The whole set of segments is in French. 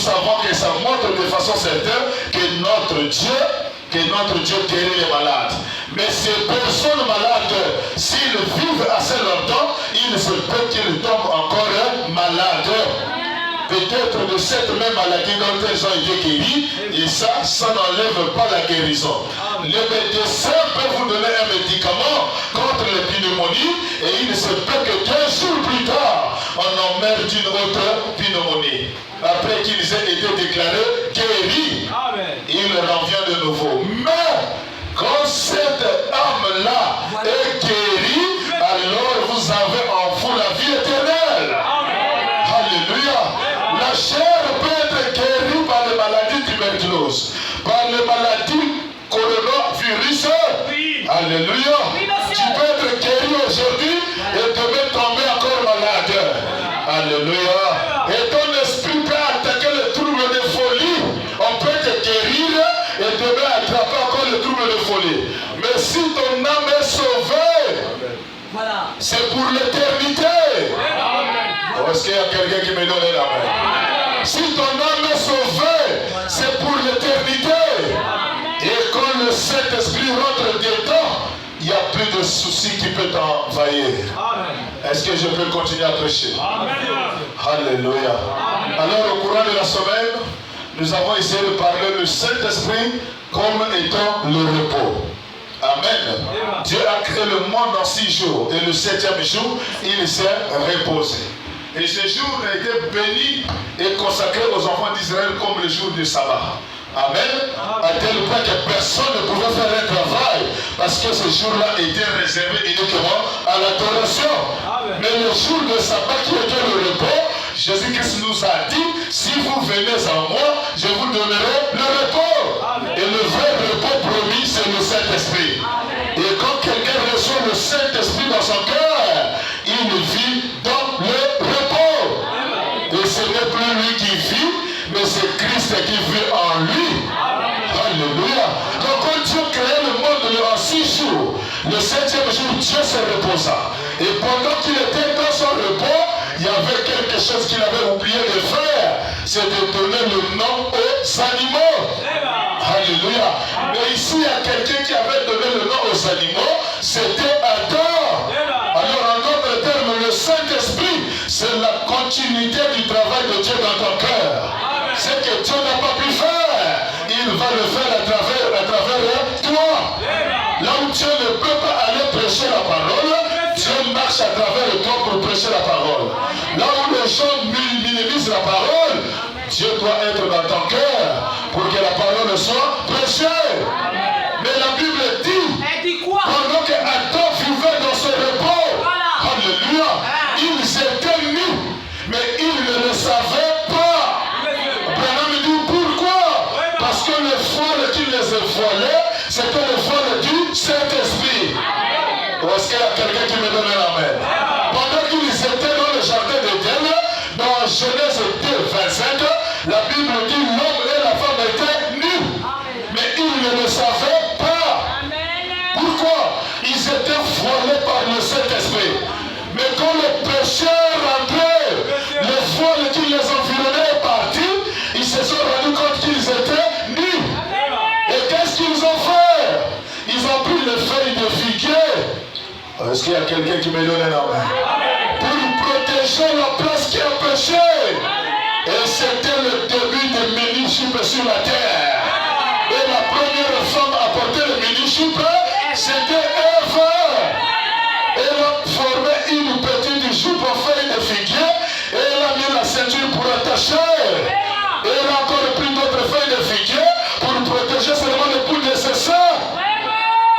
savons que ça montre de façon certaine que notre Dieu guérit les malades. Mais ces personnes malades, s'ils vivent assez longtemps, il se peut qu'ils tombent encore malades. Peut-être de cette même maladie dont elles ont été guéries, et ça n'enlève pas la guérison. Le médecin peut vous donner un médicament contre les pneumonies, et il se peut que 2 jours plus tard, on en meurt d'une autre pneumonie. Après qu'ils aient été déclarés guéris, il revient de nouveau. Mais quand cette âme-là est guérie, alors vous avez en vous la vie éternelle. Alléluia. La chair peut être guérie par les maladies tuberculoses, par les maladies coronavirus. Alléluia. Tu peux être guéri aujourd'hui et demain tomber encore malade. Alléluia. Et ton esprit peut attaquer le trouble de folie. On peut te guérir et demain attraper encore le trouble de folie. Mais si ton âme est sauvée, c'est pour l'éternité. Est-ce qu'il y a quelqu'un qui me donne la main? Si ton âme est sauvée, c'est pour l'éternité. Et quand le Saint-Esprit rentre dedans, il n'y a plus de soucis qui peut t'envahir. Est-ce que je peux continuer à prêcher? Alléluia. Alors au courant de la semaine, nous avons essayé de parler du Saint-Esprit comme étant le repos. Amen. Dieu a créé le monde en 6 jours et le 7e jour, il s'est reposé. Et ce jour a été béni et consacré aux enfants d'Israël comme le jour du sabbat. Amen. À tel point que personne ne pouvait faire un travail parce que ce jour-là était réservé uniquement à l'adoration. Mais le jour de sabbat qui était le repos, Jésus-Christ nous a dit, si vous venez en moi, je vous donnerai le repos. Et le vrai repos promis, c'est le Saint-Esprit. Et quand quelqu'un reçoit le Saint-Esprit dans son cœur, il vit dans le repos. Et ce n'est plus lui qui vit, mais c'est Christ qui vit en lui. Alléluia. Donc quand Dieu créait le monde en 6 jours, le 7e jour, Dieu se reposa. Et pendant qu'il était dans son repos, il y avait quelque chose qu'il avait oublié de faire. C'est de donner le nom aux animaux. Alléluia. Mais ici, il y a quelqu'un qui avait donné le nom aux animaux. C'était Adam. Alors en d'autres termes, le Saint-Esprit, c'est la continuité du travail de Dieu dans ton cœur. C'est que Dieu n'a pas pu faire. Il va le faire à travers toi. Là où Dieu ne peut pas aller prêcher la parole, Dieu marche à travers toi pour prêcher la parole. Là où les gens minimisent la parole, Dieu doit être dans ton cœur pour que la parole soit prêchée. Mais la Bible dit, pendant que Adam vivait dans ce repos, alléluia, ils étaient nus, mais ils ne le savaient pas. Abraham dit pourquoi? Parce que le voile qui les voilait, c'était le voile du Saint-Esprit. Est-ce qu'il y a quelqu'un qui me donne la main? Pendant qu'ils étaient dans le jardin d'Éden, dans Genèse 2, 25, la Bible dit l'homme et la femme étaient nus. Mais ils ne le savaient pas. Pourquoi? Ils étaient voilés par le Saint-Esprit. Mais quand le péché rentrait, le voile qui les environnait est parti, ils se sont rendus compte qu'ils étaient nus. Et qu'est-ce qu'ils ont fait? Ils ont pris les feuilles de figuier. Est-ce qu'il y a quelqu'un qui me donne la main? Pour protéger la place qui a péché. Et c'était le début de mini-jupe sur la terre. Et la première femme à porter le mini-jupe, c'était Ève. Elle a formé une petite jupe en feuille de figuier et elle a mis la ceinture pour attacher. Et elle a encore pris d'autres feuilles de figuier pour protéger seulement le bout de ses seins.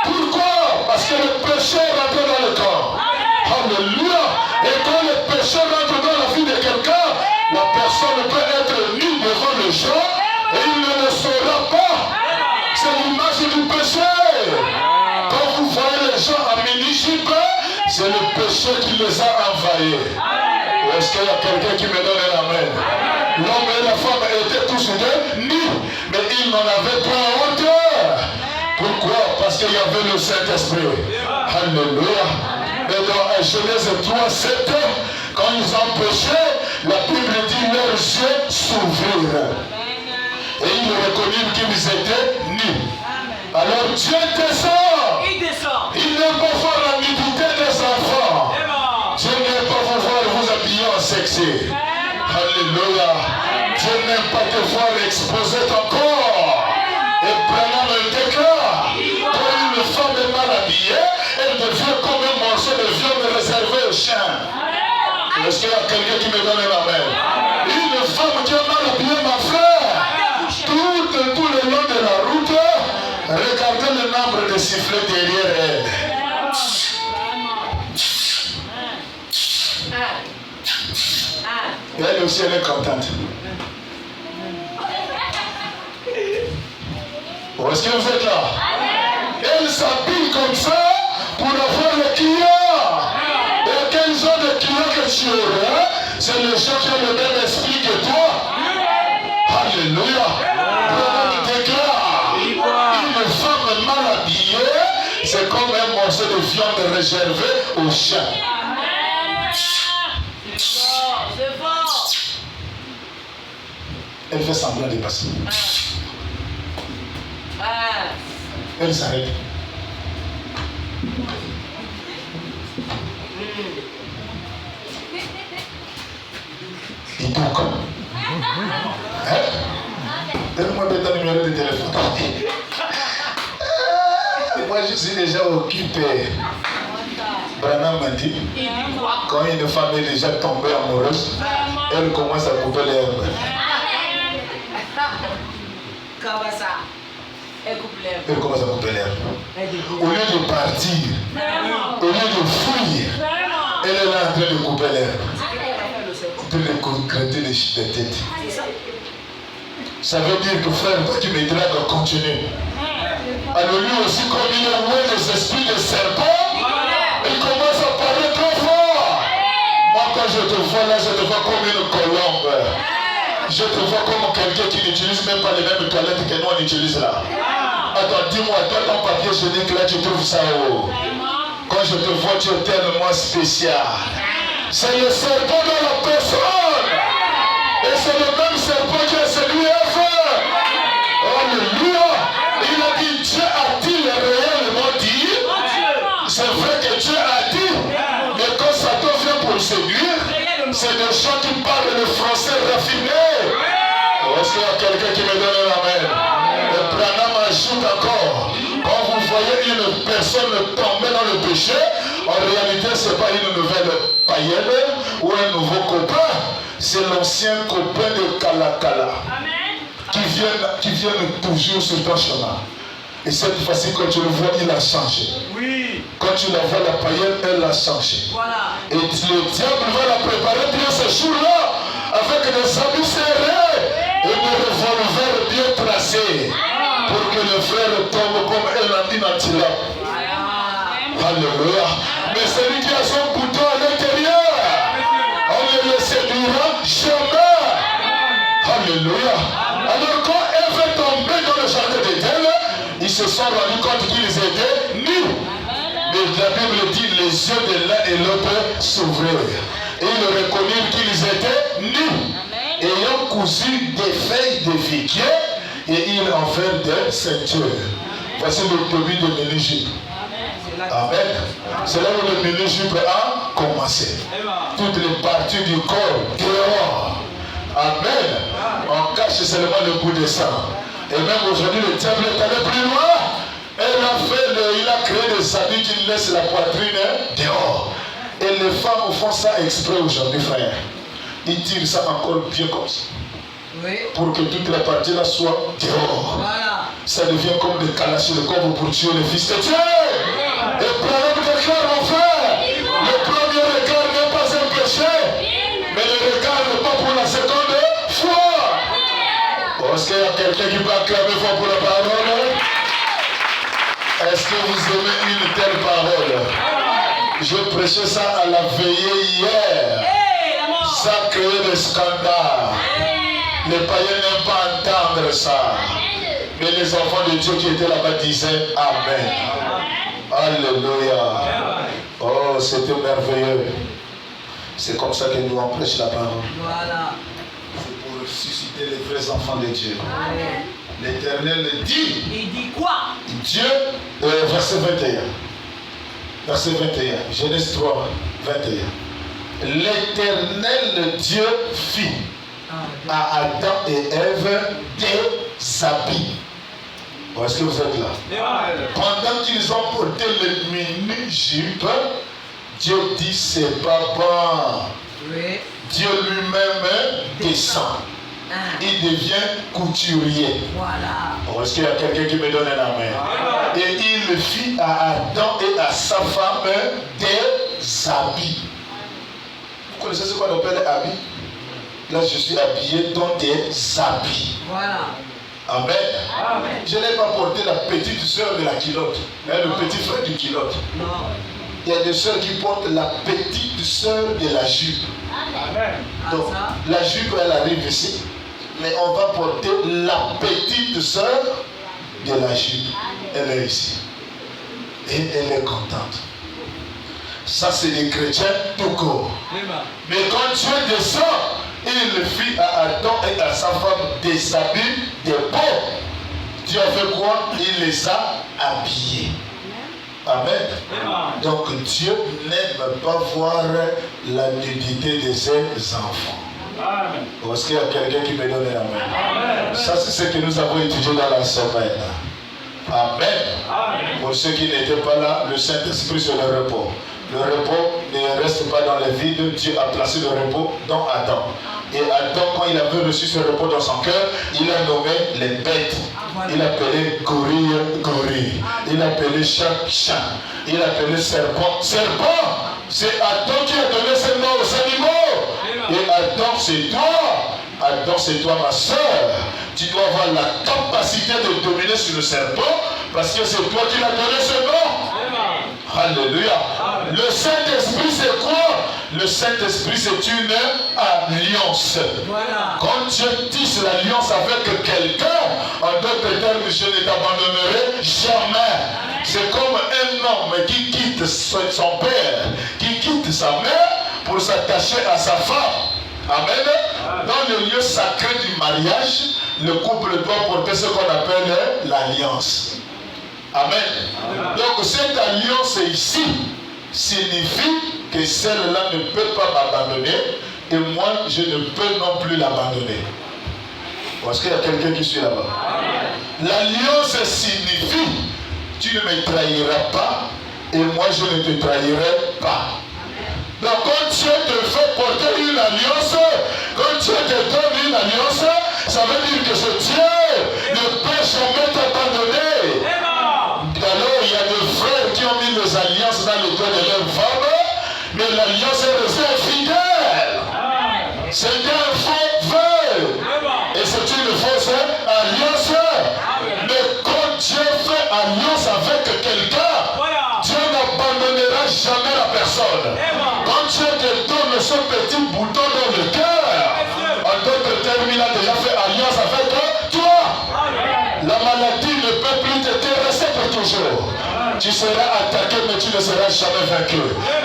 Pourquoi? Parce que le péché rentre dans le corps. Alléluia. Et quand le péché rentre dans la vie de quelqu'un, la personne peut être nue devant les gens et il ne le saura pas. C'est l'image du péché. Quand vous voyez les gens en mini-jupe, c'est le péché qui les a envahis. Est-ce qu'il y a quelqu'un qui me donne la main? L'homme et la femme étaient tous deux nus, mais ils n'en avaient pas honte. Pourquoi? Parce qu'il y avait le Saint-Esprit. Alléluia. Et dans Genèse 3, 7, quand ils ont péché, La Bible dit leurs yeux s'ouvrirent. Et ils reconnurent qu'ils étaient nus. Alors Dieu descend. Il n'aime pas voir la nudité des enfants. Dieu n'aime pas vous voir vous habiller en sexy. Alléluia. Dieu n'aime pas te voir exposer ton corps. Et prenant le déclare, quand une femme est mal habillée, elle devient comme un morceau de viande réservé aux chiens. Est-ce qu'il y a quelqu'un qui me donne un amen? Une femme qui est mal habillée, ma frère, tout le long de la route, regardez le nombre de sifflets derrière elle. Et elle aussi, elle est contente. Où est-ce que vous êtes là? Elle s'habille comme ça pour avoir le client. Et quel genre de client que tu auras? C'est les gens qui ont le même esprit que toi. Alléluia. On déclare, une femme mal habillée, c'est comme un morceau de viande réservé aux chiens. Elle fait semblant de passer. Elle s'arrête. Il boucle. Hein? Donne-moi ton numéro de téléphone. Moi, je suis déjà occupé. Branham m'a dit, quand une femme est déjà tombée amoureuse, elle commence à couper l'herbe. Elle commence à couper l'herbe. Au lieu de partir, au lieu de fuir, elle est là en train de couper l'herbe. En train de gratter les têtes. Ça veut dire que frère, toi qui me dragues, continue. Alors lui aussi, comme il est loin des esprits de serpent, il commence à parler trop fort. Moi, quand je te vois là, je te vois comme une colombe. Je te vois comme quelqu'un qui n'utilise même pas les mêmes toilettes que nous on utilise là. Attends, dis-moi, toi ton papier génique là, tu trouves ça où? Quand je te vois, tu es tellement spécial. C'est le serpent de la personne. Et c'est le même serpent qui a séduit Ève. Alléluia. Il a dit, Dieu a-t-il réellement dit? C'est vrai que Dieu a dit. Mais quand Satan vient pour séduire, c'est des gens qui parlent le français raffiné. Est-ce qu'il y a quelqu'un qui me donne un amen? Le Branham ajoute encore, quand vous voyez une personne tomber dans le péché, en réalité ce n'est pas une nouvelle païenne ou un nouveau copain, c'est l'ancien copain de Kalakala qui viennent toujours sur ton chemin. Et cette fois-ci, quand tu le vois, il a changé. Oui. Quand tu la vois, la païenne, elle a changé. Voilà. Et le diable va la préparer bien ce jour-là avec des habits serrés et des revolvers bien tracés pour que le frère tombe comme une antilope. Alléluia. Mais celui qui a son couteau à l'intérieur, on ne le séduira jamais. Alléluia. Alors quand Ève est tombée dans le jardin d'Éden, ils se sont rendus compte qu'ils étaient nus. Mais la Bible dit les yeux de l'un et l'autre s'ouvrirent. Et ils reconnurent qu'ils étaient nus. Ayant cousu des feuilles de figuier, et ils en firent des ceintures. Voici le début de mini-jupe. Amen. C'est là où le mini-jupe a commencé. Toutes les parties du corps dehors. Amen. On cache seulement le bout de sang. Et même aujourd'hui, le diable est allé plus loin. Il a créé des habits qui laissent la poitrine dehors. Et les femmes font ça exprès aujourd'hui, frère. Ils tirent ça encore bien comme ça. Oui. Pour que toute la partie là soit dehors. Voilà. Ça devient comme des kalachnikovs pour tuer les fils de Dieu. Et Branham déclare, mon frère, le premier regard n'est pas un péché, mais le regard n'est pas pour la seconde fois. Est-ce qu'il y a quelqu'un qui peut acclamer fort pour la parole? Est-ce que vous aimez une telle parole? Je prêchais ça à la veillée hier. Ça a créé des scandales. Les païens n'aiment pas entendre ça. Mais les enfants de Dieu qui étaient là-bas disaient Amen. Alléluia. Oh, c'était merveilleux. C'est comme ça que nous on prêche la parole. Voilà. C'est pour susciter les vrais enfants de Dieu. Amen. L'Éternel dit. Il dit quoi? Dieu, verset 21. Verset 21. Genèse 3, 21. L'Éternel Dieu fit à Adam et Ève des habits. Est-ce que vous êtes là? Pendant qu'ils ont porté le mini-jupe, Dieu dit c'est pas bon. Oui. Dieu lui-même descend. Il devient couturier. Voilà. Est-ce qu'il y a quelqu'un qui me donne un amen? Et il fit à Adam et à sa femme des habits. Vous connaissez ce qu'on appelle habits? Là, je suis habillé dans des habits. Voilà. Amen. Amen. Je n'ai pas porté la petite soeur de la culotte, le petit frère du culotte. Non. Il y a des soeurs qui portent la petite soeur de la jupe. Amen. Donc, la jupe, elle arrive ici. Mais on va porter la petite soeur de la jupe. Elle est ici. Et elle est contente. Ça, c'est les chrétiens tout court. Mais quand Dieu descend, il fit à Adam et à sa femme des habits, des peaux. Dieu a fait quoi? Il les a habillés. Amen. Donc Dieu n'aime pas voir la nudité de ses enfants. Est-ce qu'il y a quelqu'un qui me donne la main? Ça, c'est ce que nous avons étudié dans la semaine. Amen. Pour ceux qui n'étaient pas là, le Saint-Esprit sur le repos. Le repos ne reste pas dans le vide. Dieu a placé le repos dans Adam. Et Adam, quand il avait reçu ce repos dans son cœur, il a nommé les bêtes. Il a appelé gorille, gorille. Il a appelé chat, chat. Il a appelé serpent, serpent. C'est Adam qui a donné ce nom aux animaux. Et Adam, c'est toi. Adam, c'est toi, ma soeur. Tu dois avoir la capacité de dominer sur le serpent parce que c'est toi qui l'as donné ce nom. Alléluia. Le Saint-Esprit, c'est quoi? Le Saint-Esprit, c'est une alliance. Voilà. Quand Dieu tisse l'alliance avec quelqu'un, en d'autres termes, je ne t'abandonnerai jamais. C'est comme un homme qui quitte son père, qui quitte sa mère pour s'attacher à sa femme. Amen. Dans le lieu sacré du mariage, le couple doit porter ce qu'on appelle l'alliance. Amen. Donc cette alliance ici signifie que celle-là ne peut pas m'abandonner et moi je ne peux non plus l'abandonner. Est-ce qu'il y a quelqu'un qui suit là-bas? L'alliance signifie tu ne me trahiras pas et moi je ne te trahirai pas. Donc quand Dieu te fait porter une alliance, quand Dieu te donne une alliance, ça veut dire que ce Dieu ne peut jamais t'abandonner. Alors il y a des frères qui ont mis les alliances dans le cœur de leur femme, mais l'alliance est restée fidèle. C'est un faux vœu. Et c'est une fausse alliance. Mais quand Dieu fait alliance avec quelqu'un, Dieu n'abandonnera jamais la personne. Quand Dieu te donne ce petit bouton dans le cœur, en d'autres termes, il a déjà fait alliance avec toi. La maladie ne peut plus te terrasser pour toujours. Tu seras attaqué, mais tu ne seras jamais vaincu.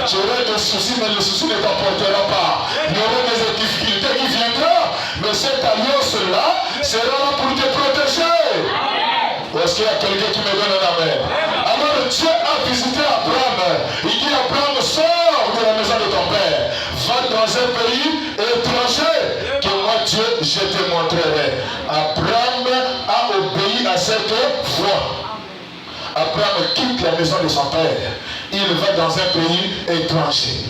Tu auras des soucis, mais le souci ne t'emportera pas. Il y aura des difficultés qui viendront, mais cette alliance-là sera là pour te protéger. Est-ce qu'il y a quelqu'un qui me donne un amen? Alors Dieu a visité Abraham. Il dit Abraham, sors de la maison de ton père. Va dans un pays étranger que moi Dieu je te montrerai. Abraham a obéi à cette voix. Abraham quitte la maison de son père. Il va dans un pays étranger.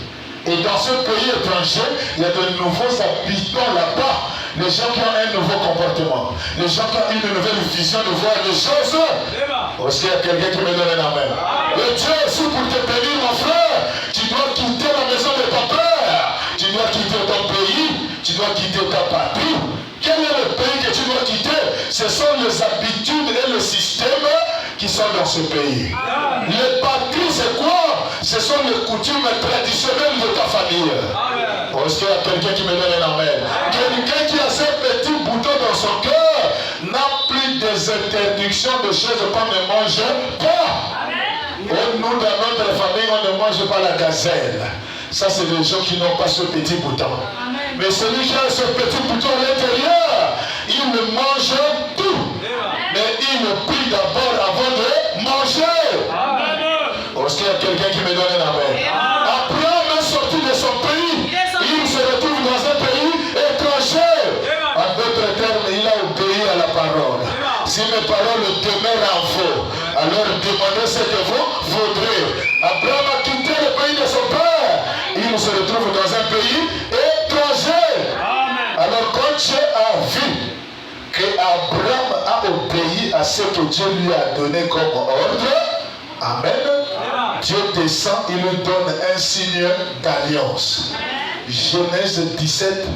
Et dans ce pays étranger, il y a de nouveaux habitants là-bas. Les gens qui ont un nouveau comportement. Les gens qui ont une nouvelle vision de voir les choses. Est-ce qu'il y a quelqu'un qui me donne un amen? Et Dieu aussi pour te bénir, mon frère, tu dois quitter la maison de ton père. Tu dois quitter ton pays. Tu dois quitter ta patrie. Quel est le pays que tu dois quitter? Ce sont les habitudes et le système qui sont dans ce pays. Les patries, c'est quoi? Ce sont les coutumes traditionnelles de ta famille. Est-ce qu'il y a quelqu'un qui me donne un amen? Quelqu'un qui a ce petit bouton dans son cœur n'a plus des interdictions de choses qu'on ne mange pas. Et nous, dans notre famille, on ne mange pas la gazelle. Ça, c'est les gens qui n'ont pas ce petit bouton. Mais celui qui a ce petit bouton à l'intérieur, il mange tout. Mais il prie d'abord avant de manger. Est-ce qu'il y a quelqu'un qui me donne un amen? Abraham est sorti de son pays. Il se retrouve dans un pays étranger. En d'autres termes, il a obéi à la parole. Si mes paroles demeurent en vous, alors demandez ce que vous voudrez. Abraham a quitté le pays de son père. Il se retrouve dans un pays étranger. Alors quand Dieu a vu qu'Abraham a obéi à ce que Dieu lui a donné comme ordre, amen, Dieu descend, il lui donne un signe d'alliance. Genèse 17,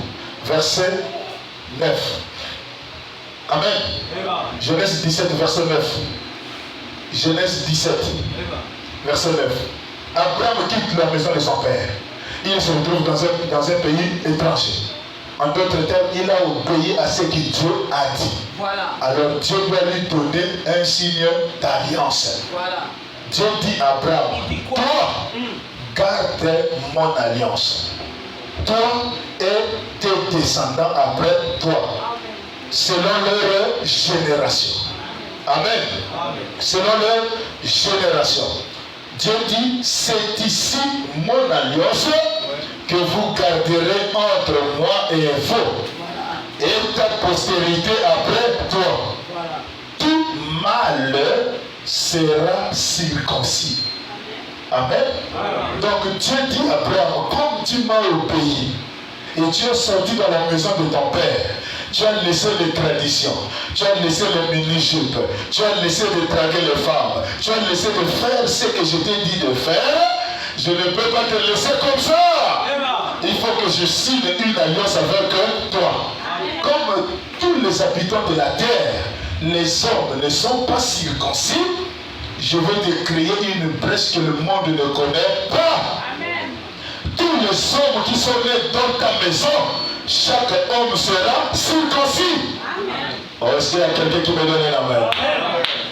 verset 9. Amen. Genèse 17, verset 9. Genèse 17, verset 9. Abraham quitte la maison de son père. Il se retrouve dans un pays étranger. En d'autres termes, il a obéi à ce que Dieu a dit. Voilà. Alors Dieu doit lui donner un signe d'alliance. Voilà. Dieu dit à Abraham, toi, garde mon alliance. Toi et tes descendants après toi, selon leur génération. Amen. Selon leur génération. Dieu dit, c'est ici mon alliance que vous garderez entre moi et vous, et ta postérité après toi. Tout mâle sera circoncis. Amen. Donc Dieu dit à Abraham, comme tu m'as obéi, et tu es sorti dans la maison de ton père, tu as laissé les traditions, tu as laissé les mini-jupes, tu as laissé de draguer les femmes, tu as laissé de faire ce que je t'ai dit de faire, je ne peux pas te laisser comme ça. Il faut que je signe une alliance avec toi. Comme tous les habitants de la terre, les hommes ne sont pas circoncis, je vais te créer une brèche que le monde ne connaît pas. Tous les hommes qui sont nés dans ta maison, chaque homme sera circoncis. Oh, est-ce qu'il y a quelqu'un qui me donne la main?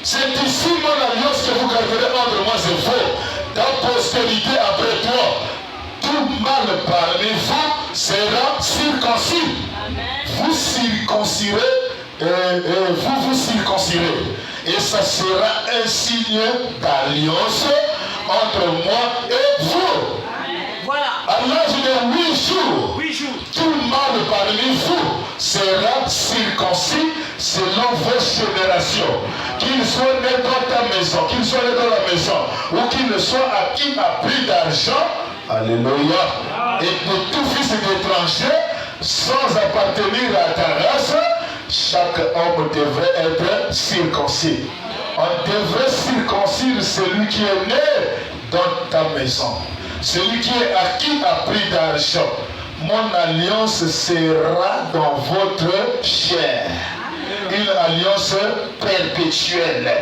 C'est ici mon alliance que vous garderez entre moi et vous. Ta postérité après toi, tout mâle parmi vous sera circoncis. Vous circoncirez, vous vous circoncirez. Et ça sera un signe d'alliance entre moi et vous. Voilà. À l'âge de 8 jours, tout mâle parmi vous sera circoncis selon vos générations. Qu'il soit né dans ta maison, qu'il soit né dans la maison, ou qu'il soit acquis à prix d'argent, alléluia, et de tout fils d'étranger, sans appartenir à ta race, chaque homme devrait être circoncis. On devrait circoncire celui qui est né dans ta maison. Celui qui est acquis à prix d'argent. Mon alliance sera dans votre chair. Une alliance perpétuelle.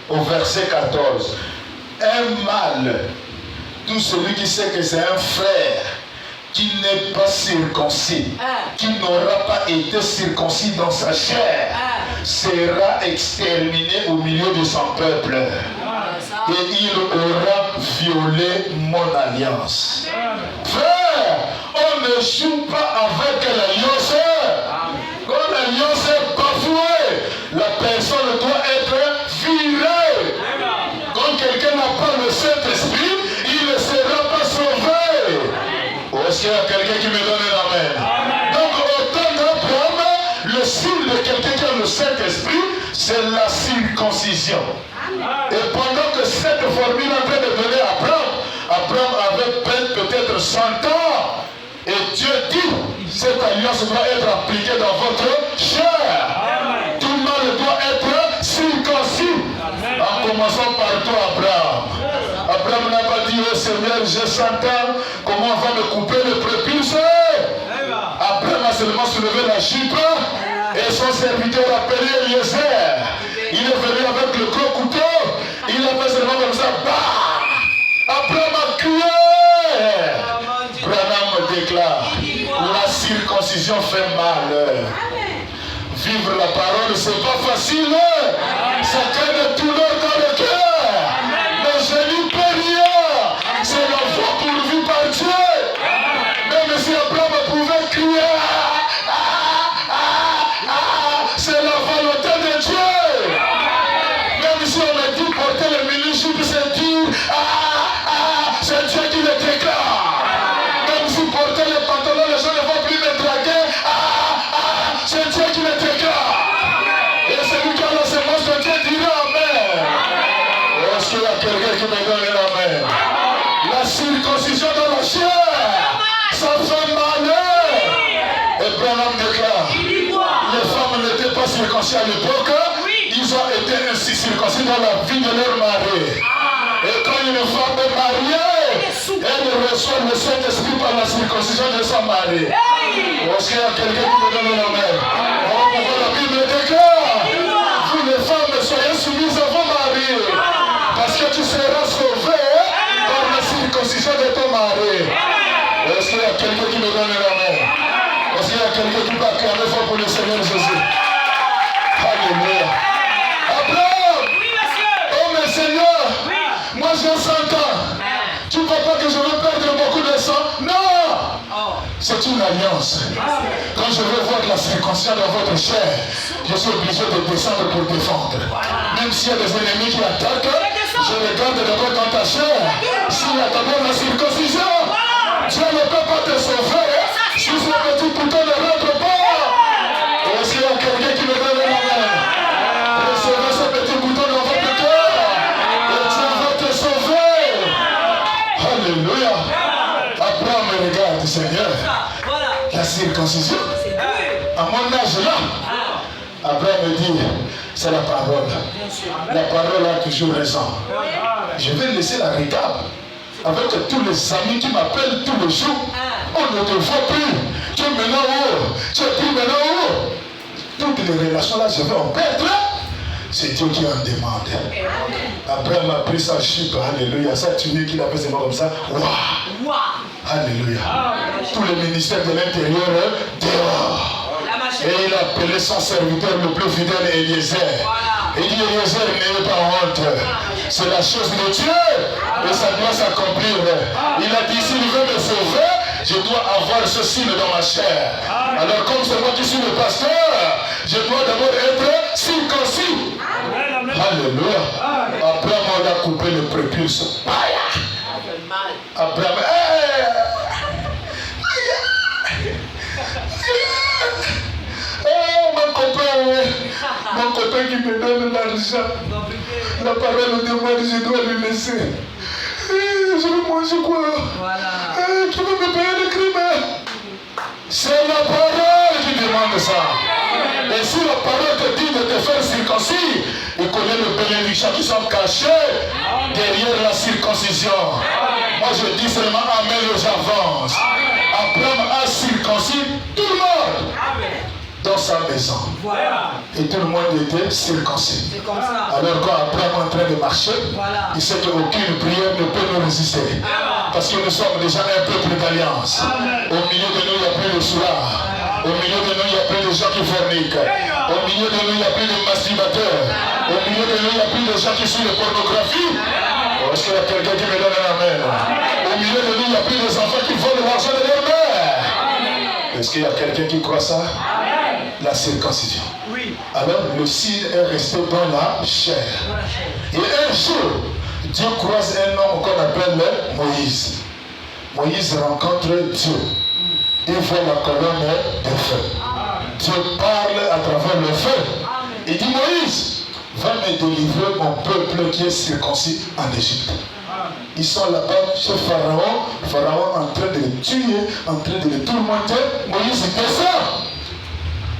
Au verset 14. Un mâle, tout celui qui sait que c'est un frère qui n'est pas circoncis, qui n'aura pas été circoncis dans sa chair, sera exterminé au milieu de son peuple. Et il aura violé mon alliance. Frère, on ne joue pas avec l'alliance. Quand l'alliance est bafouée, la personne doit être virée. Quand quelqu'un n'a pas le Saint-Esprit, il ne sera pas sauvé. Est-ce qu'il y a quelqu'un qui me donne l'amen? Donc au temps d'Abraham, le signe de quelqu'un qui a le Saint-Esprit, c'est la circoncision. Et pendant que cette formule est en train de donner à Abraham avait peut-être 100 ans. Et Dieu dit, cette alliance doit être appliquée dans votre chair. Tout le monde doit être circoncis. En commençant par toi, Abraham. Abraham n'a pas dit, oh Seigneur, j'ai 100 ans, comment on va me couper le prépuce? Abraham a seulement soulevé la jupe et son serviteur appelé Eliezer. Il est venu avec le gros couteau, il a fait seulement comme ça, bah! Abraham a crié. Branham déclare, la circoncision fait mal. Vivre la parole, c'est pas facile. Ça crée des douleurs dans le cœur. Mais je n'y peux rien. C'est la foi pourvue par Dieu. circoncis à l'époque, ils ont été ainsi circoncis dans la vie de leur mari. Et quand une femme est mariée, elle reçoit le Saint-Esprit par la circoncision de son mari. Est-ce qu'il y a quelqu'un qui me donne la main? Oh, pourquoi la Bible déclare? Vous les femmes, soyez soumises à vos maris. Parce que tu seras sauvé par la circoncision de ton mari. Est-ce qu'il y a quelqu'un qui me donne la main? Est-ce qu'il y a quelqu'un qui peut acclamer fort pour le Seigneur Jésus? Alléluia. Abraham! Oui, monsieur! Oh, mais Seigneur! Moi j'ai 100 ans. Tu ne crois pas que je vais perdre beaucoup de sang? Non! C'est une alliance. Quand je vais voir la circoncision dans votre chair, je suis obligé de descendre pour défendre. Même s'il y a des ennemis qui attaquent, je regarde d'abord dans ta chair. S'il y a d'abord la circoncision, Dieu ne peut pas te sauver si ce petit couteau ne rentre pas. Est-ce qu'il y a quelqu'un qui me donne la main? Recevez ce petit couteau dans votre cœur et Dieu va te sauver. Alléluia. Abraham me regarde, Seigneur. La circoncision. À mon âge là, Abraham me dit, c'est la parole. La parole a toujours raison. Je vais laisser la regarde avec tous les amis qui m'appellent tous les jours. On ne te voit plus. Tu es maintenant où? Tu es plus maintenant où? Toutes les relations là, je vais en perdre. C'est Dieu qui en demande. Abraham a pris sa jupe, alléluia, sa tunique qu'il a fait comme ça. Waouh! Alléluia. Tous les ministères de l'intérieur dehors. Et il a appelé son serviteur le plus fidèle, Eliezer. Il dit, Eliezer, n'ayez pas honte. C'est la chose de Dieu. Et ça doit s'accomplir. Il a dit, s'il veut me sauver, je dois avoir ce signe dans ma chair. Alors comme c'est moi qui suis le pasteur, je dois d'abord être circoncis. Alléluia. Abraham, on a coupé le prépuce. Abraham, mon copain qui me donne l'argent, la parole demande, je dois lui laisser. Je vais manger quoi? Qui va me payer le crime? C'est la parole qui demande ça. Et si la parole te dit de te faire circoncis, il connaît le bénédiction qui sont cachés derrière la circoncision. Moi je dis seulement amen et j'avance. Abraham a circoncis tout le monde dans sa maison. Et tout le monde était circoncis. Alors quand Abraham est en train de marcher, il sait qu'aucune prière ne peut nous résister. Parce que nous sommes déjà un peuple d'alliance. Au milieu de nous, il n'y a plus de sourds. Au milieu de nous, il n'y a plus de gens qui forniquent. Au milieu de nous, il n'y a plus de masturbateurs. Au milieu de nous, il n'y a plus de gens qui suivent la pornographie. Est-ce qu'il y a quelqu'un qui me donne un amen? Au milieu de nous, il n'y a plus des enfants qui volent l'argent de leur mère. Est-ce qu'il y a quelqu'un qui croit ça? La circoncision. Alors le signe est resté dans la chair. Et un jour, Dieu croise un homme qu'on appelle Moïse. Moïse rencontre Dieu. Il voit la colonne de feu. Dieu parle à travers le feu. Il dit, Moïse, va me délivrer mon peuple qui est circoncis en Égypte. Ils sont là-bas chez Pharaon. Pharaon en train de les tuer, en train de les tourmenter. Moïse descend.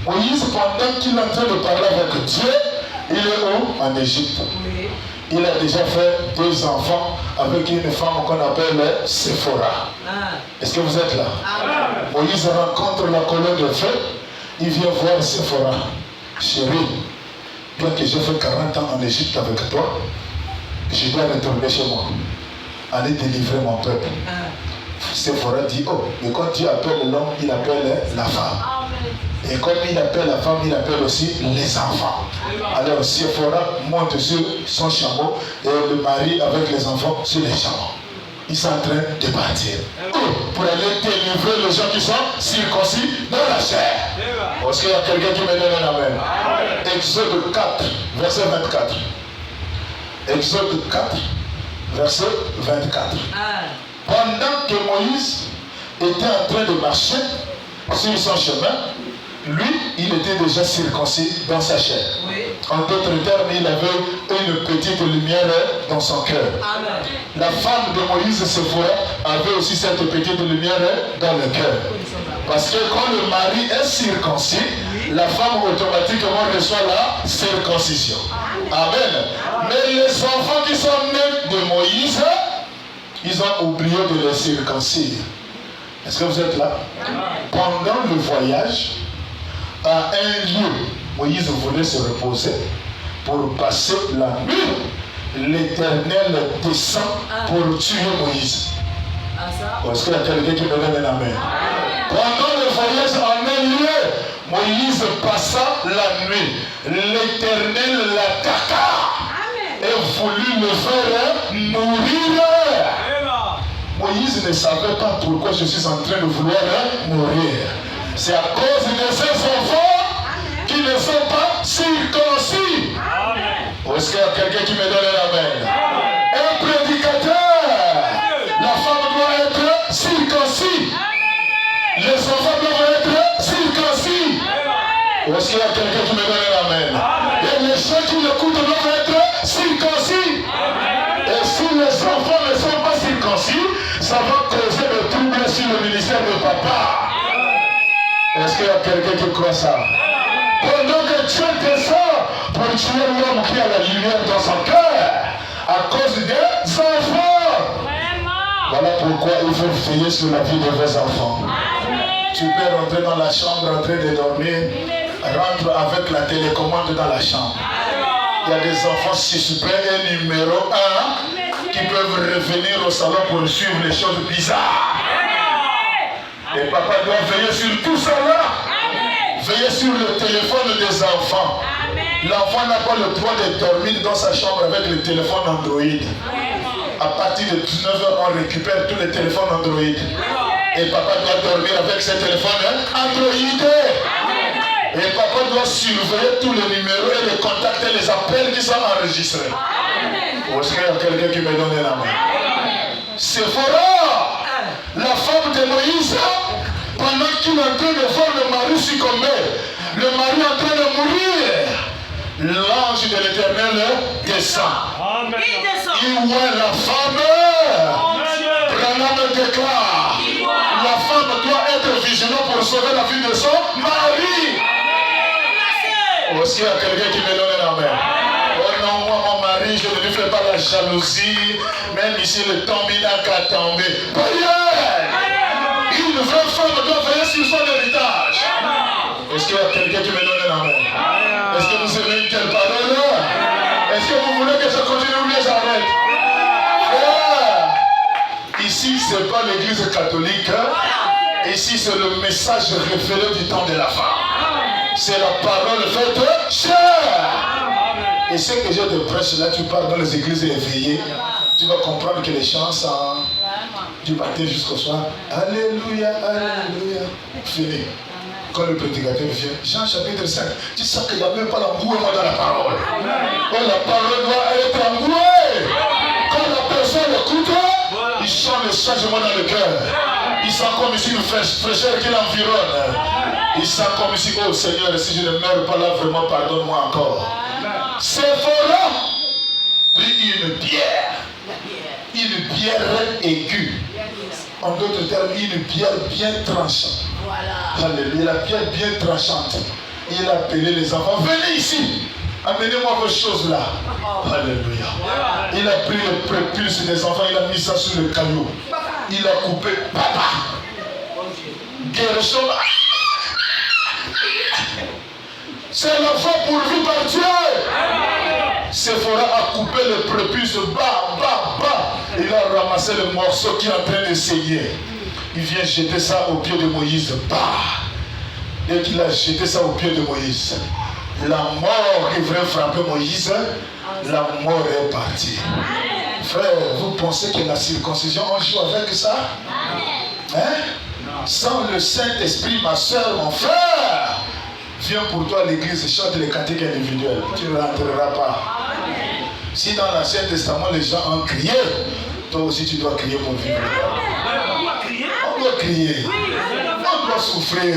Moïse, pendant qu'il est en train de parler avec Dieu, il est où? En Égypte. Il a déjà fait 2 enfants avec une femme qu'on appelle Séphora. Est-ce que vous êtes là? Moïse rencontre la colonne de feu. Il vient voir Séphora. Chérie, bien que j'ai fait 40 ans en Égypte avec toi, je dois retourner chez moi. Aller délivrer mon peuple. Séphora dit, oh, mais quand Dieu appelle l'homme, il appelle la femme. Et comme il appelle la femme, il appelle aussi les enfants. Alors Séphora monte sur son chameau et le mari avec les enfants sur les chameaux. Ils sont en train de partir. Pour aller délivrer les gens qui sont circoncis dans la chair. Est-ce qu'il y a quelqu'un qui me donne un amen? Exode 4, verset 24. Exode 4, verset 24. Pendant que Moïse était en train de marcher sur son chemin, lui, il était déjà circoncis dans sa chair. En d'autres termes, il avait une petite lumière dans son cœur. La femme de Moïse, Séphora, avait aussi cette petite lumière dans le cœur. Parce que quand le mari est circoncis, la femme automatiquement reçoit la circoncision. Amen. Mais les enfants qui sont nés de Moïse, ils ont oublié de les circoncire. Est-ce que vous êtes là? Pendant le voyage, à un lieu, Moïse voulait se reposer pour passer la nuit. L'Éternel descend pour tuer Moïse. Est-ce qu'il y a quelqu'un qui me donne un amen? Pendant le voyage en un lieu, Moïse passa la nuit. L'Éternel l'attaqua et voulut le faire mourir. Moïse ne savait pas pourquoi je suis en train de vouloir mourir. C'est à cause de ces enfants qui ne sont pas circoncis. Est-ce qu'il y a quelqu'un qui me donne un amen? Un prédicateur, la femme doit être circoncis. Les enfants doivent être circoncis. Est-ce qu'il y a quelqu'un qui me donne un amen? Et les gens qui l'écoutent doivent être circoncis. Et si les enfants ne sont pas circoncis, ça va causer des troubles sur le ministère de papa. Est-ce qu'il y a quelqu'un qui croit ça? Pendant que Dieu descend pour tuer l'homme qui a la lumière dans son cœur, à cause des enfants. Voilà pourquoi il faut veiller sur la vie de vos enfants. Tu peux rentrer dans la chambre en train de dormir, rentre avec la télécommande dans la chambre. Il y a des enfants suspects et numéro 1 qui peuvent revenir au salon pour suivre les choses bizarres. Et papa doit veiller sur tout ça là. Veiller sur le téléphone des enfants. L'enfant n'a pas le droit de dormir dans sa chambre avec le téléphone Android. À partir de 19h, on récupère tous les téléphones Android. Et papa doit dormir avec ses téléphones Android. Et papa doit surveiller tous les numéros et les contacts et les appels qui sont enregistrés. Est-ce qu'il y a quelqu'un qui me donne la main? Séphora, la femme de Moïse, pendant qu'il est en train de voir le mari succomber, le mari est en train de mourir, l'ange de l'Éternel descend. Il voit la femme. Branham déclare, la femme doit être vigilante pour sauver la vie de son mari. Est-ce qu'il y a quelqu'un qui me donne la main? Oh non, moi mon mari, je ne lui fais pas la jalousie. Même ici le tombe, il n'a qu'à tomber. Une vraie femme doit veiller sur son héritage. Est-ce qu'il y a quelqu'un qui me donne la main? Est-ce que vous aimez une telle parole? Est-ce que vous voulez que je continue ou bien j'arrête? Ici, ce n'est pas l'église catholique. Ici, c'est le message révélé du temps de la femme. C'est la parole faite chair. Et ce que je te prêche là, tu pars dans les églises éveillées. Tu vas comprendre que les chants sont du matin jusqu'au soir. Alléluia, alléluia. Fini. Quand le prédicateur vient, Jean chapitre 5, tu sens qu'il n'y a même pas l'engouement dans la parole. Oh, la parole doit être engouée. Quand la personne écoute, il sent le changement dans le cœur. Il sent comme ici une fraîcheur qui l'environne. Il sent comme ici, oh Seigneur, si je ne meurs pas là, vraiment pardonne-moi encore. Séphora prit une pierre aiguë. En d'autres termes, une pierre bien tranchante. Alléluia, la pierre bien tranchante. Il a appelé les enfants, venez ici, amenez-moi vos choses là. Alléluia. Il a pris le prépuce des enfants, il a mis ça sur le caillou. Il a coupé, papa. Guérison. C'est l'enfant pourvu par Dieu. Séphora a coupé le prépuce, bas. Il a ramassé le morceau qui est en train de saigner. Il vient jeter ça au pied de Moïse. Bah. Dès qu'il a jeté ça au pied de Moïse, la mort qui voulait frapper Moïse, la mort est partie. Frère, vous pensez que la circoncision, on joue avec ça? Hein? Sans le Saint-Esprit, ma soeur, mon frère, viens pour toi à l'église, chante les cantiques individuels. Tu ne rentreras pas. Si dans l'Ancien Testament, les gens ont crié, toi aussi tu dois crier pour vivre. On doit crier. On doit souffrir.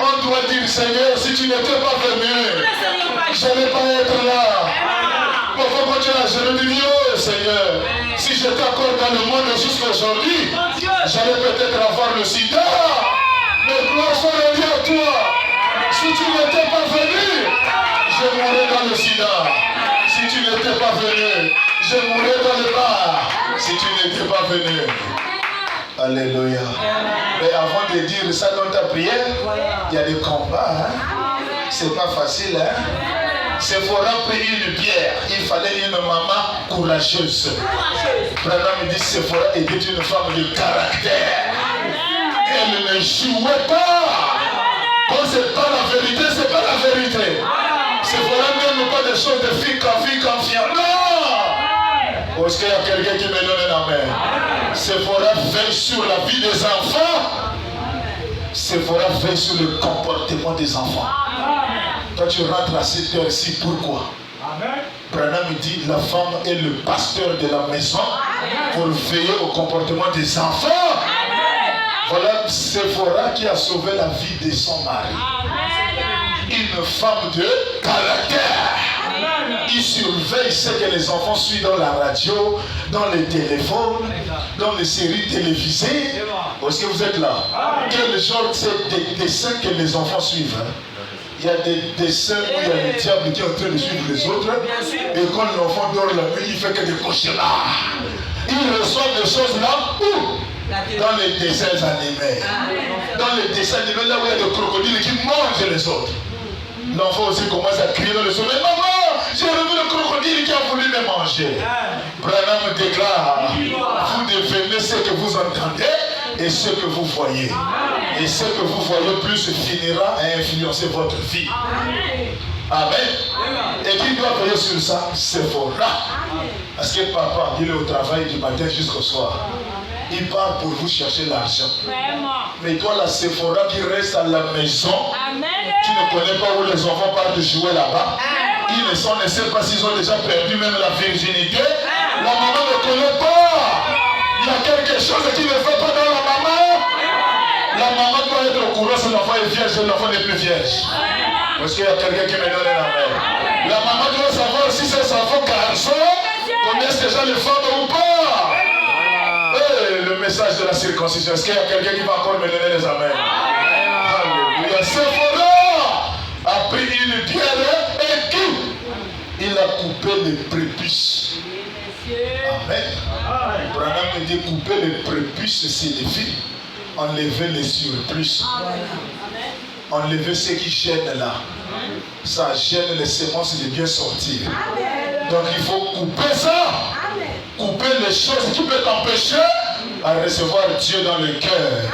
On doit dire, Seigneur, si tu n'étais pas venu, je n'allais pas être là. Pourquoi quand tu as jeûné, tu dis, oh Seigneur, si j'étais encore dans le monde jusqu'à aujourd'hui, j'allais peut-être avoir le sida. Mais gloire soit rendue à toi. Si tu n'étais pas venu, je mourrais dans le sida. Si tu n'étais pas venu, je mourrais dans le bar. Si tu n'étais pas venu. Alléluia. Mais avant de dire ça dans ta prière, il y a des combats. Hein? C'est pas facile. Hein? Sephora prit une pierre. Il fallait une maman courageuse. Branham me dit Sephora était une femme de caractère. Elle ne jouait pas. Quand c'est pas la vérité, c'est pas la vérité. Sephora n'aime pas des choses de fille confiante. Non! Est-ce qu'il y a quelqu'un qui me donne la main? Sephora veille sur la vie des enfants. Sephora veille sur le comportement des enfants. Toi tu rentres à cette heure-ci, pourquoi? Branham me dit la femme est le pasteur de la maison pour veiller au comportement des enfants. Voilà Sephora qui a sauvé la vie de son mari. Une femme de caractère. Il surveille ce que les enfants suivent dans la radio, dans les téléphones, dans les séries télévisées. Est-ce que vous êtes là? Quel genre de dessins que les enfants suivent? Il y a des dessins où il y a le diable qui est en train de suivre les autres. Et quand l'enfant dort la nuit, il fait que des cauchemars. Il reçoit des choses là où? Dans les dessins animés. Dans les dessins animés, là où il y a des crocodiles qui mangent les autres. L'enfant aussi commence à crier dans le sommeil. Maman, j'ai revu le crocodile qui a voulu me manger. Branham déclare, vous devenez ce que vous entendez et ce que vous voyez. Et ce que vous voyez plus finira à influencer votre vie. Amen. Et qui doit veiller sur ça? Sephora. Parce que papa, il est au travail du matin jusqu'au soir. Il part pour vous chercher l'argent. Mais toi, la Sephora qui reste à la maison, tu ne connais pas où les enfants partent jouer là-bas. Ils ne sait pas s'ils ont déjà perdu même la virginité. La maman ne connaît pas. Il y a quelque chose qui ne fait pas dans la maman. La maman doit être au courant si l'enfant est vierge et l'enfant n'est plus vierge. Parce qu'il y a quelqu'un qui me donne la main. La maman doit savoir si ses enfants garçons connaissent déjà les femmes ou pas. Le message de la circoncision. Est-ce qu'il y a quelqu'un qui va encore me donner les amens? Alléluia. Sephora a pris une pierre et qui? Il a coupé les prépuces. Amen. Branham me dit couper les prépuces signifie enlever les surplus. Enlever ce qui gêne là. Ça gêne les semences de bien sortir. Donc il faut couper ça. Couper les choses qui peuvent t'empêcher à recevoir Dieu dans le cœur.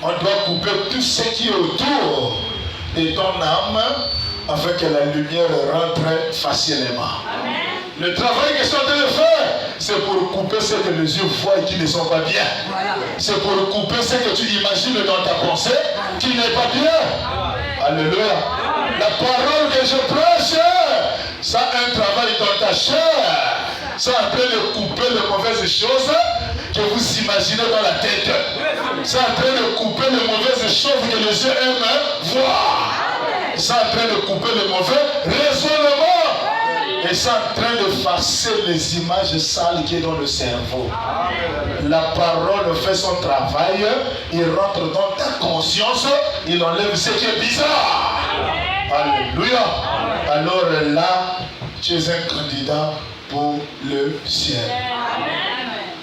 On doit couper tout ce qui est autour de ton âme afin que la lumière rentre facilement. Le travail que je suis en train de faire, c'est pour couper ce que les yeux voient et qui ne sont pas bien. C'est pour couper ce que tu imagines dans ta pensée qui n'est pas bien. Alléluia. La parole que je prêche, ça a un travail dans ta chair. Ça en train de couper les mauvaises choses que vous imaginez dans la tête. Ça en train de couper les mauvaises choses que les yeux aiment voir. Ça en train de couper les mauvais raisonnements. Et ça en train de effacer les images sales qui sont dans le cerveau. La parole fait son travail. Il rentre dans ta conscience. Il enlève ce qui est bizarre. Alléluia. Alors là, tu es un candidat pour le ciel.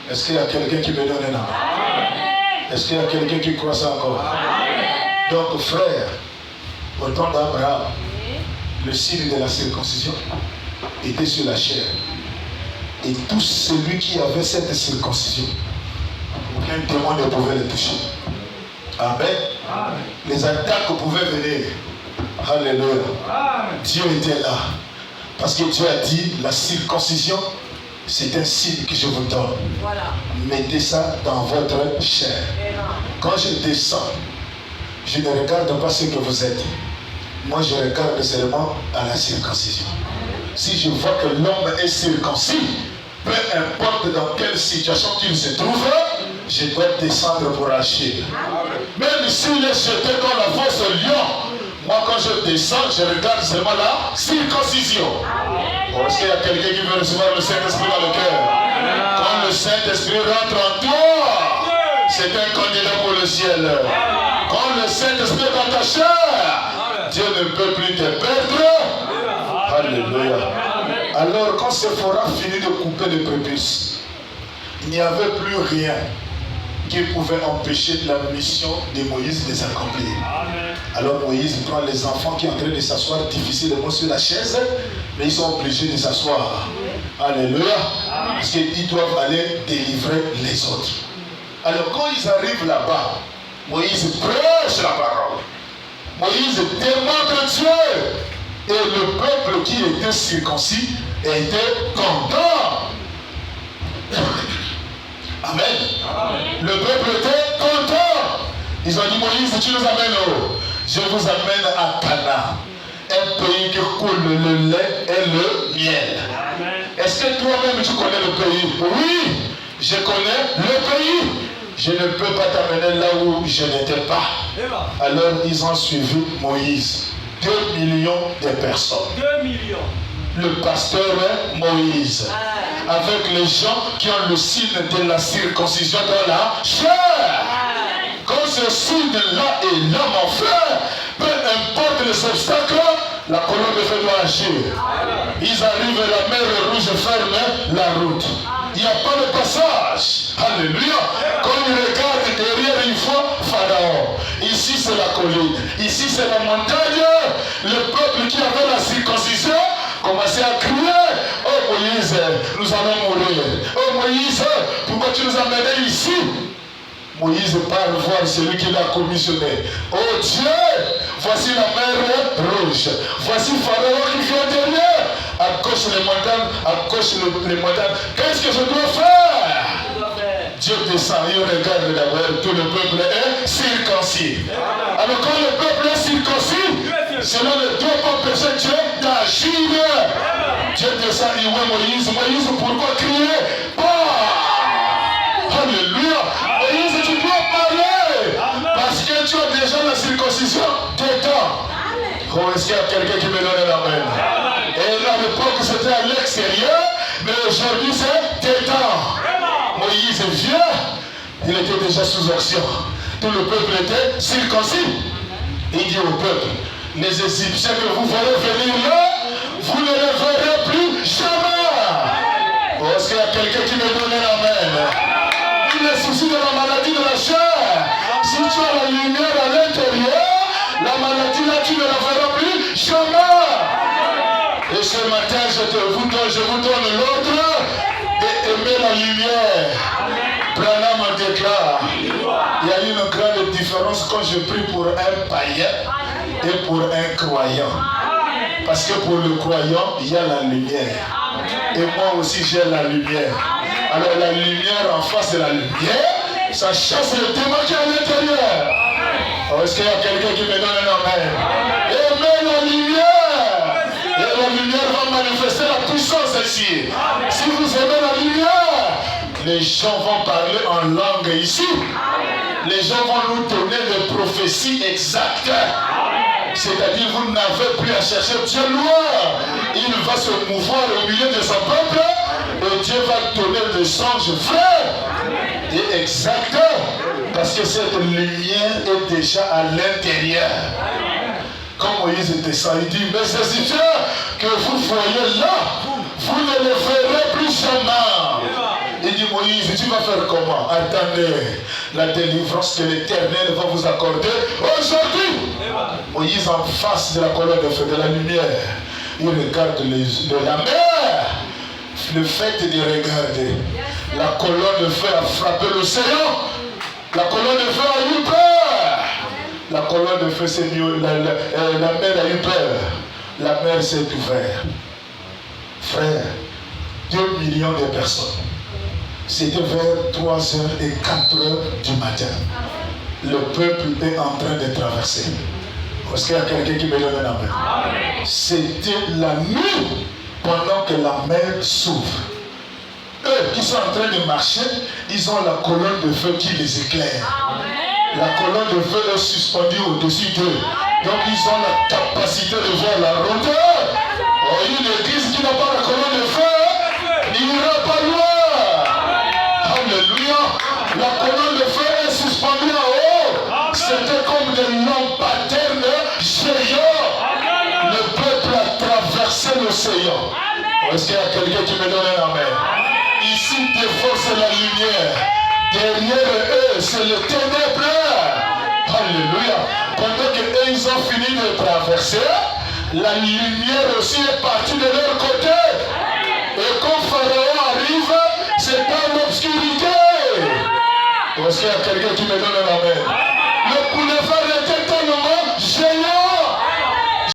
Est-ce qu'il y a quelqu'un qui me donne un nom? Est-ce qu'il y a quelqu'un qui croit ça encore? Donc frère, au temps d'Abraham, le signe de la circoncision était sur la chair. Et tout celui qui avait cette circoncision, aucun témoin ne pouvait le toucher. Amen. Les attaques pouvaient venir. Alléluia. Dieu était là. Parce que Dieu a dit, la circoncision, c'est un signe que je vous donne. Mettez ça dans votre chair. Quand je descends, je ne regarde pas ce que vous êtes. Moi, je regarde seulement à la circoncision. Si je vois que l'homme est circoncis, peu importe dans quelle situation il se trouve, je dois descendre pour agir. Même s'il est jeté dans la fosse au lion, moi quand je descends, je regarde seulement la circoncision. Est-ce qu'il y a quelqu'un qui veut recevoir le Saint-Esprit dans le cœur? Quand le Saint-Esprit rentre en toi, c'est un candidat pour le ciel. Quand le Saint-Esprit est dans ta chair, Dieu ne peut plus te perdre. Alléluia. Alors quand Séphora finit de couper les prépuces, il n'y avait plus rien qui pouvait empêcher la mission de Moïse de s'accomplir. Alors Moïse prend les enfants qui sont en train de s'asseoir difficilement sur la chaise, mais ils sont obligés de s'asseoir. Alléluia. Parce qu'ils doivent aller délivrer les autres. Alors quand ils arrivent là-bas, Moïse prêche la parole. Moïse démontre Dieu. Et le peuple qui était circoncis était content. Amen. Le peuple était content. Ils ont dit, Moïse, tu nous amènes où? Je vous amène à Canaan, un pays qui coule le lait et le miel. Est-ce que toi-même tu connais le pays? Oui, je connais le pays. Je ne peux pas t'amener là où je n'étais pas. Alors ils ont suivi Moïse. 2 millions de personnes. 2 millions. Le pasteur Moïse, avec les gens qui ont le signe de la circoncision dans la chair. Quand ce signe-là est là, mon frère, peu importe les obstacles, la colonne de feu doit agir. Ils arrivent à la mer Rouge, ferme la route. Il n'y a pas de passage. Alléluia. Quand ils regardent derrière, il faut Pharaon. Ici, c'est la colline. Ici, c'est la montagne. Le peuple qui avait la circoncision commençait à crier. Oh Moïse, nous allons mourir. Oh Moïse, pourquoi tu nous as menés ici? Moïse part voir celui qui l'a commissionné. Oh Dieu, voici la mer Rouge. Voici Pharaon qui vient derrière. À gauche les montagnes, à gauche les montagnes. Qu'est-ce que je dois faire? Dieu descend, il regarde d'abord, tout le peuple est circoncis. Alors quand le peuple est circoncis, cela ne doit pas empêcher Dieu d'agir. Dieu descend, il voit Moïse. Moïse, pourquoi crier? Alléluia. Moïse, tu dois parler. Parce que tu as déjà la circoncision dedans. Oh, est-ce qu'il y a quelqu'un qui me donne la main? Et là, à l'époque, c'était à l'extérieur, mais aujourd'hui, c'est dedans. Moïse vient, il était déjà sous action. Tout le peuple était circoncis. Il dit au peuple, les Égyptiens que vous verrez venir là, vous ne les verrez plus jamais. Oh, est-ce qu'il y a quelqu'un qui me donne la main? Il est souci de la maladie de la chair. Si tu as la lumière à l'intérieur, la maladie là, tu ne la verras plus jamais. Et ce matin, je vous donne l'ordre d'aimer la lumière. Branham déclare, il y a une grande différence quand je prie pour un païen et pour un croyant. Parce que pour le croyant, il y a la lumière. Et moi aussi, j'ai la lumière. Alors la lumière en face de la lumière, ça chasse le démon qui est à l'intérieur. Oh, est-ce qu'il y a quelqu'un qui me donne un amen? Aimez la lumière. Et la lumière va manifester la puissance ici. Si vous aimez la lumière, les gens vont parler en langue ici. Les gens vont nous donner des prophéties exactes. C'est-à-dire vous n'avez plus à chercher Dieu loin. Il va se mouvoir au milieu de son peuple. Et Dieu va donner le songe vrai et exact. Parce que cette lumière est déjà à l'intérieur. Quand Moïse descend, il dit, mais ces Égyptiens que vous voyez là, vous ne les verrez plus jamais. Il dit, Moïse, tu vas faire comment? Attendez, la délivrance que l'Éternel va vous accorder aujourd'hui. Moïse en face de la colonne de feu, de la lumière, il regarde la mer. Le fait de regarder, la colonne de feu a frappé l'océan. La colonne de feu a eu peur. La colonne de feu s'est mieux. La mer a eu peur. La mer s'est ouverte. Frère, 2 millions de personnes. C'était vers 3h et 4h du matin. Le peuple est en train de traverser. Est-ce qu'il y a quelqu'un qui me donne la main? C'était la nuit pendant que la mer s'ouvre. Eux qui sont en train de marcher, ils ont la colonne de feu qui les éclaire. La colonne de feu est suspendue au-dessus d'eux. Donc ils ont la capacité de voir la rondeur. Oh, une église qui n'a pas la colonne de feu n'ira pas loin. Alléluia. La colonne de feu est suspendue en haut. C'était comme des lampadaires géants. l'océan. Est-ce qu'il y a quelqu'un qui me donne un amen? Ici, devant c'est la lumière. Derrière eux, c'est le ténèbre. Alléluia. Pendant qu'ils ont fini de traverser, la lumière aussi est partie de leur côté. Et quand Pharaon arrive, c'est pas l'obscurité. Est-ce qu'il y a quelqu'un qui me donne un amen? Le boulevard était tellement géant.